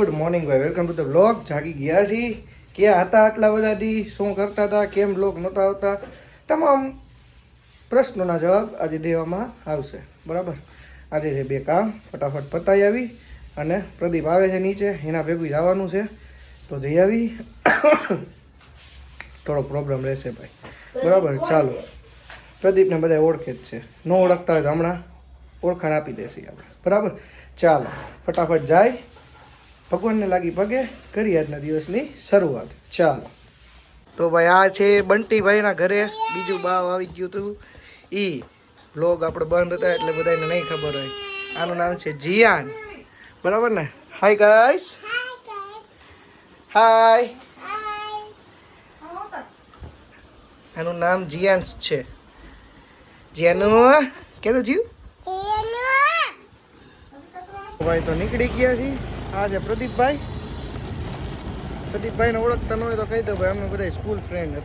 Good morning ભાઈ, welcome to the vlog. જાગી ગયા છીએ. ક્યાં હતા આટલા બધા દી, શું કરતા હતા, કેમ વ્લોગ નહોતા આવતા, તમામ પ્રશ્નોના જવાબ આજે દેવામાં આવશે. બરાબર, આજે છે બે કામ ફટાફટ પતાવી આવી અને પ્રદીપ આવે છે નીચે, એના ભેગું જવાનું છે તો જઈ આવી. થોડો પ્રોબ્લેમ રહેશે ભાઈ. બરાબર, ચાલો. પ્રદીપને બધા ઓળખે જ છે, ન ઓળખતા હોય તો હમણાં ઓળખાણ આપી દેશે આપણે. બરાબર, ચાલો ફટાફટ જાય, ભગવાનને લાગી પગે, કરી આજના દિવસની શરૂઆત. ચાલો તો ભાઈ, આ છે બંટીભાઈના ઘરે બીજું બાવ આવી ગયું હતું. ઈ વ્લોગ આપણે બંધ હતા એટલે બધાને નહીં ખબર હોય. આનું નામ છે જીયાન. બરાબર ને? હાય ગાઈસ, હાય. આનું નામ જીયાન્સ છે. જીયાનું કે તો જીવ ભાઈ. તો નીકળી ગયા છીએ. આ છે પ્રદીપભાઈ. પ્રદીપભાઈને ઓળખતા ન હોય તો કહી દો ભાઈ, અમે બધા સ્કૂલ ફ્રેન્ડ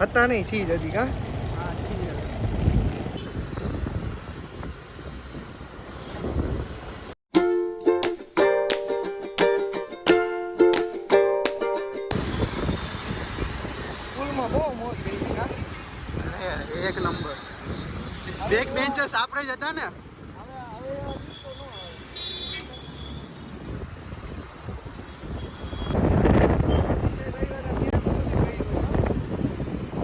હતા નહીં, છીએ જ હજી. સ્કૂલમાં બહુ મોજ કરી. એક નંબર. બેક બેન્ચર્સ આપણે જ હતા ને.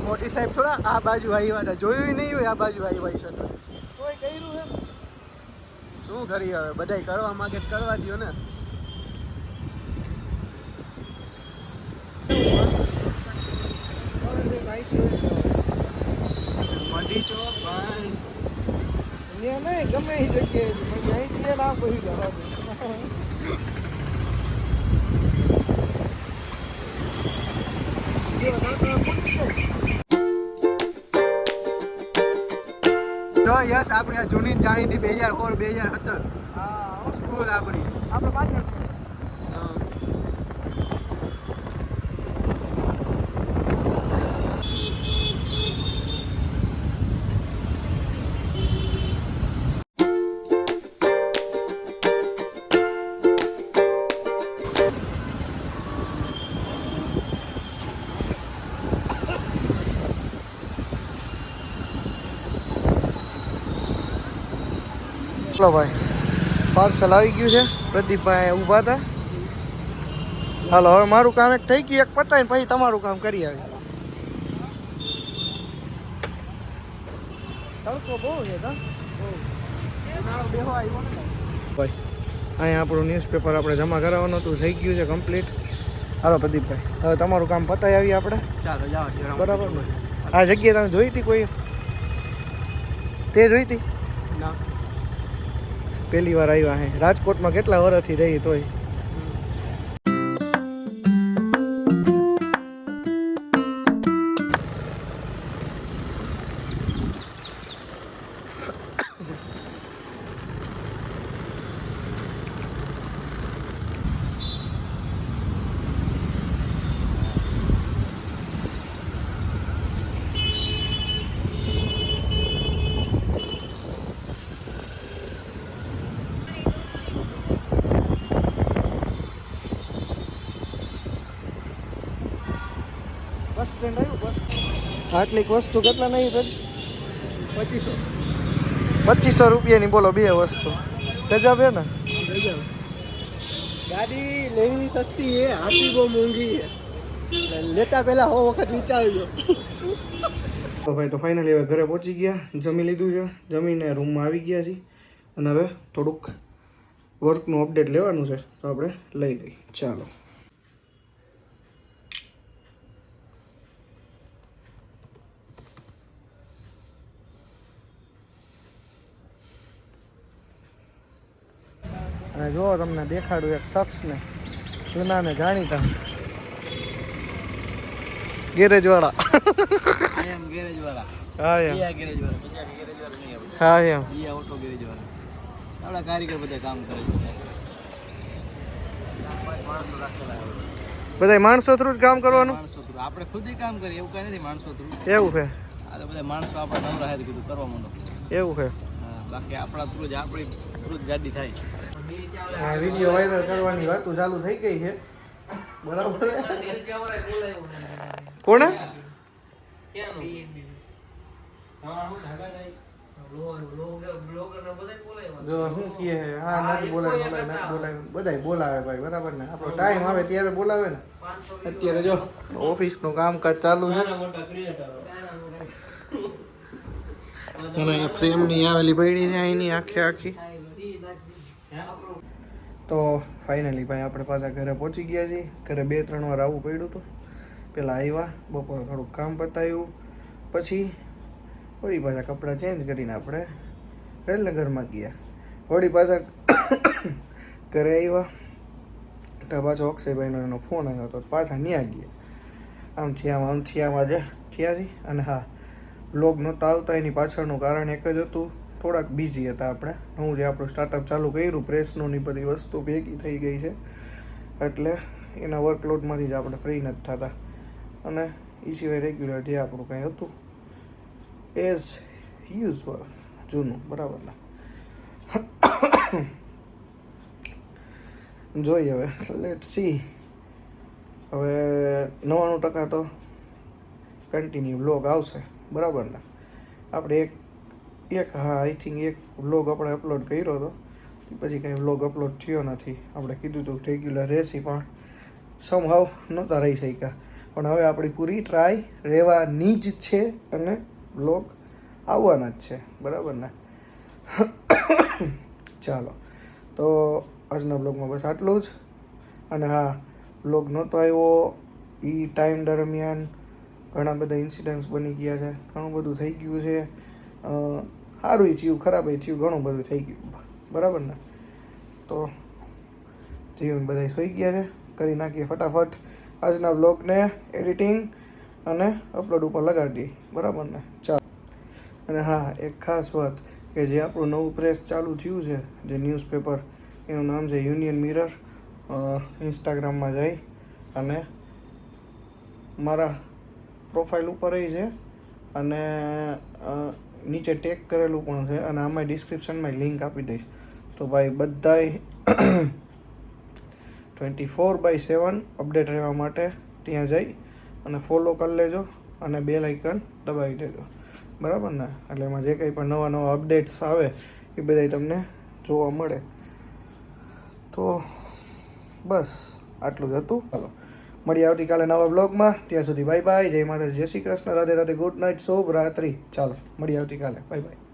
મોટી સાહેબ થોડા આ બાજુ આવ્યા હતા, જોયું નહીં હોય આ બાજુ આવ્યા છે. કોઈ કર્યું એમ શું કરી, હવે બધાય કરવા માંગે કરવા દો ને. મઢી ચોક ભાઈ, નહીં ગમે એ જગ્યાએ અહીંથી ના પડી જવા. યસ, આપણી આ જૂની જાણીતી 2016-2017 સ્કૂલ આપણી. આપણે પાછળ ચલો ભાઈ, પાર્સલ આવી ગયું છે. પ્રદીપભાઈ ઊભા હતા. હાલો, હવે મારું કામ એક થઈ ગયું, એક પતાવીને પછી તમારું કામ કરી આવી. તડકો બહુ છે ભાઈ. અહીંયા આપણું ન્યૂઝપેપર આપણે જમા કરાવવાનું હતું, થઈ ગયું છે કમ્પ્લીટ. હાલો પ્રદીપભાઈ, હવે તમારું કામ પતાવી આવીએ આપણે. ચાલો જાઓ. બરાબર. આ જગ્યા તમે જોઈ હતી કોઈ? તે જોઈ હતી? ના, પહેલી વાર આવ્યા હે. રાજકોટમાં કેટલા વર્ષથી રહી તોય. બસ સ્ટેન્ડ આવ્યું. બસ આટલીક વસ્તુ કેટલા નહીં? 2500 રૂપિયાની બોલો, બે વસ્તુ. ગજબ હે ને. ગાડી લેવી સસ્તી છે, આપી બહુ મોંઘી છે. લેતા પહેલા 100 વખત વિચારજો. તો ભાઈ, તો ફાઇનલી હવે ઘરે પહોંચી ગયા, જમી લીધું છે. જમીને રૂમમાં આવી ગયા છીએ અને હવે થોડુંક વર્કનું અપડેટ લેવાનું છે તો આપણે લઈ લઈએ. ચાલો. અને જો તમને દેખાડું એક શખ્સને, જૂના ને જાણીતા ગેરેજ વાળા. હા એમ કારીગર બધા કામ કરે છે. બધા માણસો થ્રુ જ કામ કરવાનું. આપણે ખુદ કામ કરીએ એવું કઈ નથી. માણસો થ્રુ એવું છે. આ તો બધા માણસો આપણે નવરા કીધું કરવા માંડો એવું છે. બાકી આપણા થ્રુ જ આપણી થ્રુ જ ગાડી થાય. વિડીયો વાયરલ કરવાની વાતો ચાલુ થઈ ગઈ છે બરાબર કોણે જો શું કહે હા નથી બોલાવે બધાય બોલાવે ભાઈ બરાબર ને આપણો ટાઈમ આવે ત્યારે બોલાવે ને અત્યારે જો ઓફિસનું કામકાજ ચાલુ છે અને પ્રેમની આવેલી બૈડી છે અહીંની આખી તો ફાઇનલી ભાઈ આપણે પાછા ઘરે પહોંચી ગયા છીએ ઘરે 2-3 વાર આવવું પડ્યું હતું પહેલાં આવ્યા બપોરે થોડુંક કામ પતાવ્યું પછી વળી પાછા કપડાં ચેન્જ કરીને આપણે રેલનગરમાં ગયા વળી પાછા ઘરે આવ્યા તો પાછો અક્ષયભાઈનો એનો ફોન આવ્યો હતો પાછા ન્યા ગયા આમ થયામાં જે થયાથી અને હા બ્લોગ નહોતા આવતા એની પાછળનું કારણ એક જ હતું થોડાક બિઝી હતા આપણે હું જે આપણું સ્ટાર્ટઅપ ચાલુ કર્યું પ્રેસનું ની બધી વસ્તુ ભેગી થઈ ગઈ છે એટલે એના વર્કલોડમાંથી જ આપણે ફ્રી નથી થતા અને એ સિવાય રેગ્યુલર જે આપણું કંઈ હતું એઝ યુઝ્યુઅલ જૂનું બરાબર ને જોઈએ હવે લેટ સી હવે 99% તો કન્ટિન્યુ વ્લોગ આવશે બરાબર ને આપણે એક હા આઈ થિંક એક વ્લોગ આપણે અપલોડ કર્યો હતો પછી કંઈ વ્લોગ અપલોડ થયો નથી આપણે કીધું હતું રેગ્યુલર રહેશે પણ સમહાવ નહોતા રહી શક્યા પણ હવે આપણી પૂરી ટ્રાય રહેવાની જ છે અને વ્લોગ આવવાના જ છે બરાબર ને ચાલો તો આજના બ્લોગમાં બસ આટલું જ અને હા બ્લોગ નહોતો આવ્યો એ ટાઈમ દરમિયાન ઘણા બધા ઇન્સિડન્ટ્સ બની ગયા છે ઘણું બધું થઈ ગયું છે સારું થયું ખરાબ થયું ઘણું બધું થઈ ગયું બરાબર ને તો જીવન બધા સૂઈ ગયા છે કરી નાખીએ ફટાફટ આજના બ્લોગને એડિટિંગ અને અપલોડ ઉપર લગાડી બરાબર ને ચાલો અને હા એક ખાસ વાત કે જે આપણું નવું પ્રેસ ચાલુ થયું છે જે ન્યૂઝપેપર એનું નામ છે યુનિયન મિરર ઇન્સ્ટાગ્રામમાં જઈ અને મારા પ્રોફાઇલ ઉપર છે અને નીચે ટેગ કરેલું પણ છે અને આમાં ડિસ્ક્રિપ્શનમાં લિંક આપી દઈશ તો ભાઈ બધાય 24/7 અપડેટ રહેવા માટે ત્યાં જઈ અને ફોલો કરી લેજો અને બેલ આઇકન દબાવી દેજો બરાબર ને એટલે એમાં જે કંઈ પણ નવા અપડેટ્સ આવે એ બધાય તમને જોવા મળે તો બસ આટલું જ હતું ચાલો મળીએ આવતીકાલે નવા બ્લોગમાં ત્યાં સુધી બાય બાય જય માતા જય શ્રી કૃષ્ણ રાધે રાધે ગુડ નાઇટ શુભ રાત્રિ ચાલો મળીએ આવતીકાલે બાય બાય